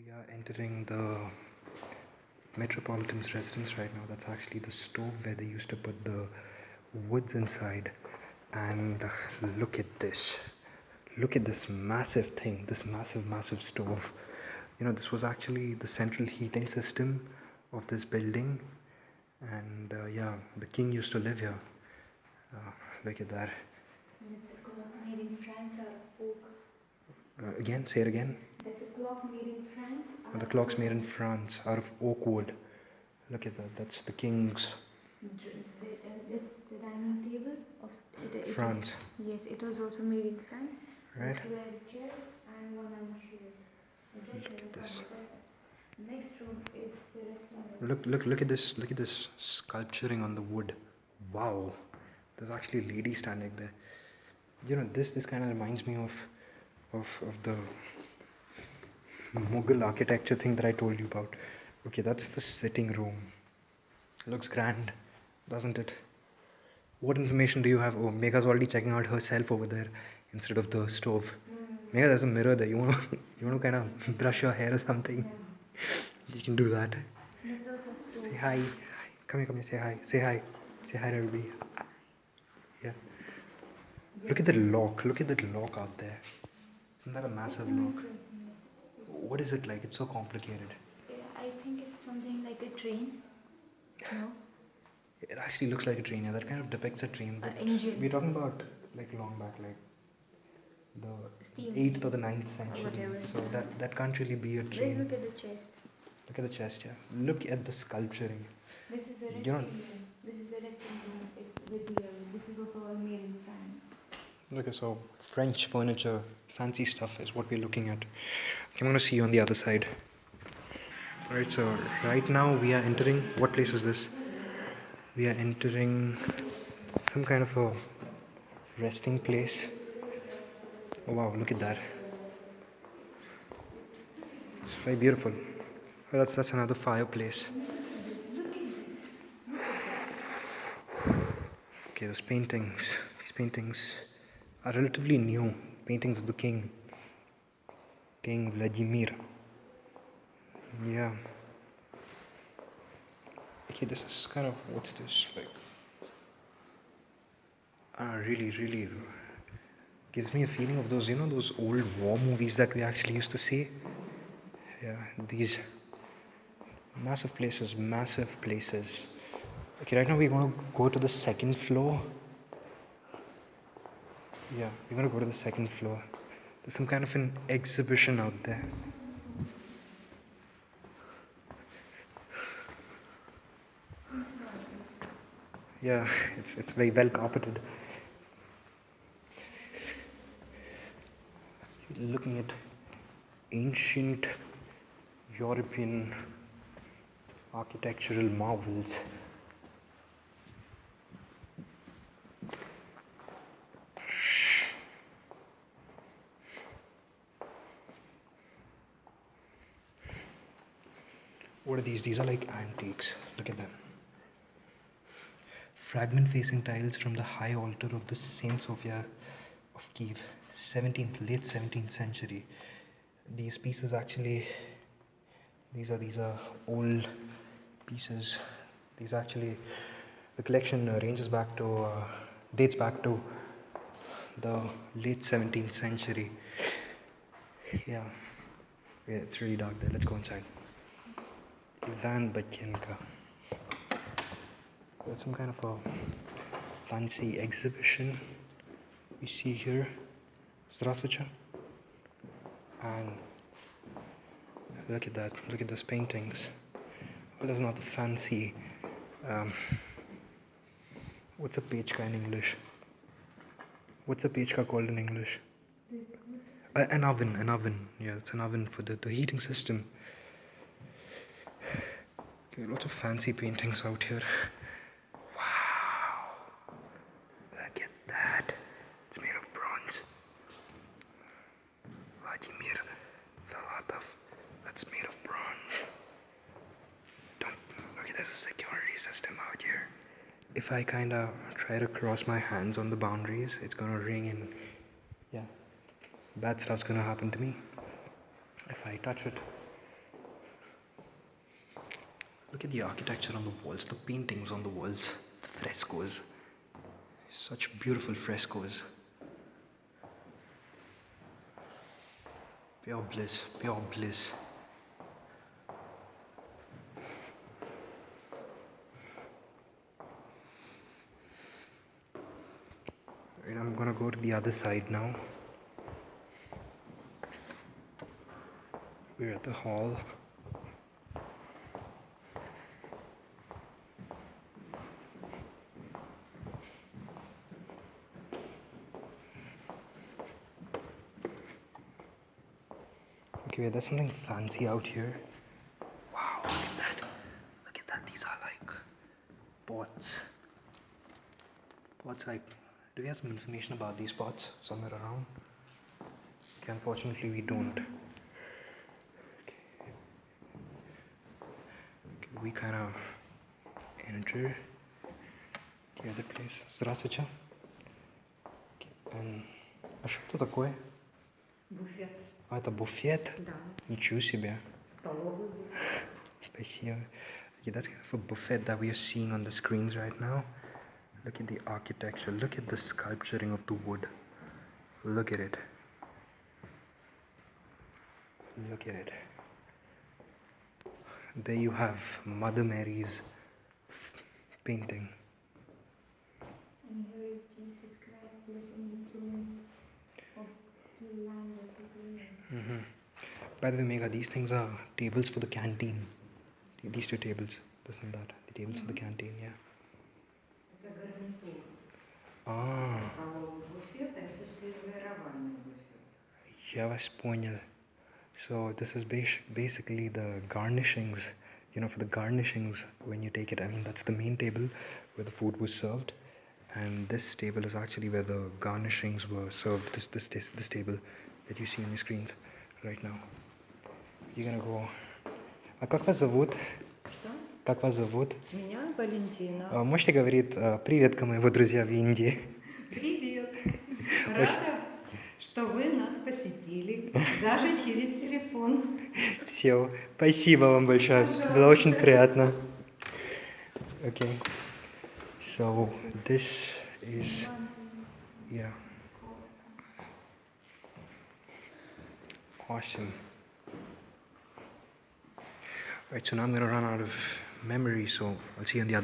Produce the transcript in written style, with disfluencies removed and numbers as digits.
We are entering the Metropolitan's residence right now. That's actually the stove where they used to put the woods inside. And look at this. Look at this massive thing, this massive stove. You know, this was actually the central heating system of this building. And yeah, the king used to live here. Look at that. And it's a clock made in France out of oak. Again, say it again. It's a clock made in France. The clock's made in France out of oak wood. Look at that. That's the king's. It's the dining table of France. Yes, it was also made in France. Right. 12 chairs and one armchair. Look at this. Next room is the restaurant. Look at this. Look at this sculpturing on the wood. Wow. There's actually a lady standing there. You know, this kind of reminds me of the Mughal architecture thing that I told you about. Okay, that's the sitting room. Looks grand, doesn't it? What information do you have? Oh, Megha's already checking out herself over there instead of the stove. Megha, there's a mirror there. You wanna kind of brush your hair or something? You can do that. Say hi. Come here. Say hi. Say hi. Say hi to everybody. Yeah. Look at the lock. Look at that lock out there. Isn't that a massive lock? What is it like? It's so complicated. Yeah, I think it's something like a train. No? It actually looks like a train. Yeah, that kind of depicts a train. But engine. we're talking about like long back, like the Steam. 8th or the 9th century. Whatever. So that can't really be a train. Look at the chest. Look at the chest, yeah. Look at the sculpturing. This is the resting You know, room. This is the resting room with the this is also all made in France. Okay, so French furniture, fancy stuff is what we're looking at. I'm gonna see you on the other side. Alright, so right now we are entering, what place is this? We are entering some kind of a resting place. Oh wow, look at that. It's very beautiful. Oh, that's another fireplace. Okay, these paintings are relatively new. Paintings of the king. King Vladimir. Yeah. Okay, this is kind of, what's this like? Really gives me a feeling of those, those old war movies that we actually used to see. Yeah, these massive places. Okay, right now we're going to go to the second floor. Yeah, we're going to go to the second floor. There's some kind of an exhibition out there. Yeah, it's very well carpeted. Looking at ancient European architectural marvels. What are these? These are like antiques. Look at them. Fragment facing tiles from the high altar of the Saint Sophia of Kyiv, late 17th century. These pieces actually, these are old pieces. These actually, the collection dates back to the late 17th century. Yeah, it's really dark there. Let's go inside. Ivan Batyenka. There's some kind of a fancy exhibition we see here. Здравствуйте. And look at that. Look at those paintings. Well, that's not the fancy. What's a pechka in English? What's a pechka called in English? An oven. Yeah, it's an oven for the heating system. Okay, lots of fancy paintings out here. Wow. Look at that. It's made of bronze. Vladimir Filatov. That's made of bronze. Okay, there's a security system out here. If I kinda try to cross my hands on the boundaries, it's gonna ring and yeah, bad stuff's gonna happen to me if I touch it. Look at the architecture on the walls, the paintings on the walls, the frescoes. Such beautiful frescoes. Pure bliss, pure bliss. Right, I'm gonna go to the other side now. We're at the hall. Okay, wait, there's something fancy out here. Wow, look at that. Look at that. These are like pots. Pots like. Do we have some information about these pots somewhere around? Okay, unfortunately, we don't. Okay, we kind of enter the other place. Здравствуйте. А что это такое? Буфет. А, это буфет? Да. Ничего себе. Столовый буфет. Спасибо. Okay, that's kind of a buffet that we are seeing on the screens right now. Look at the architecture. Look at the sculpturing of the wood. Look at it. Look at it. There you have Mother Mary's painting. And here is Jesus Christ blessing the fruits of the land of the green. By the way, Megha, these things are tables for the canteen. These two tables, this and that. The tables for the canteen, yeah. Это гарнитур. Ah, Столовый буфет, а это сервировальный буфет. я вас понял. So this is basically the garnishings, for the garnishings when you take it. I mean, that's the main table where the food was served. And this table is actually where the garnishings were served. This table that you see on your screens right now. You're gonna go. А как вас зовут? Что? Как вас зовут? Меня Валентина. Можете говорить привет моего друзья в Индии? Привет. Рада, что вы нас посетили, даже через телефон. Все, спасибо вам большое. Было очень приятно. Okay. So this is, yeah. Awesome. Right, so now I'm gonna run out of memory, so I'll see you on the other side.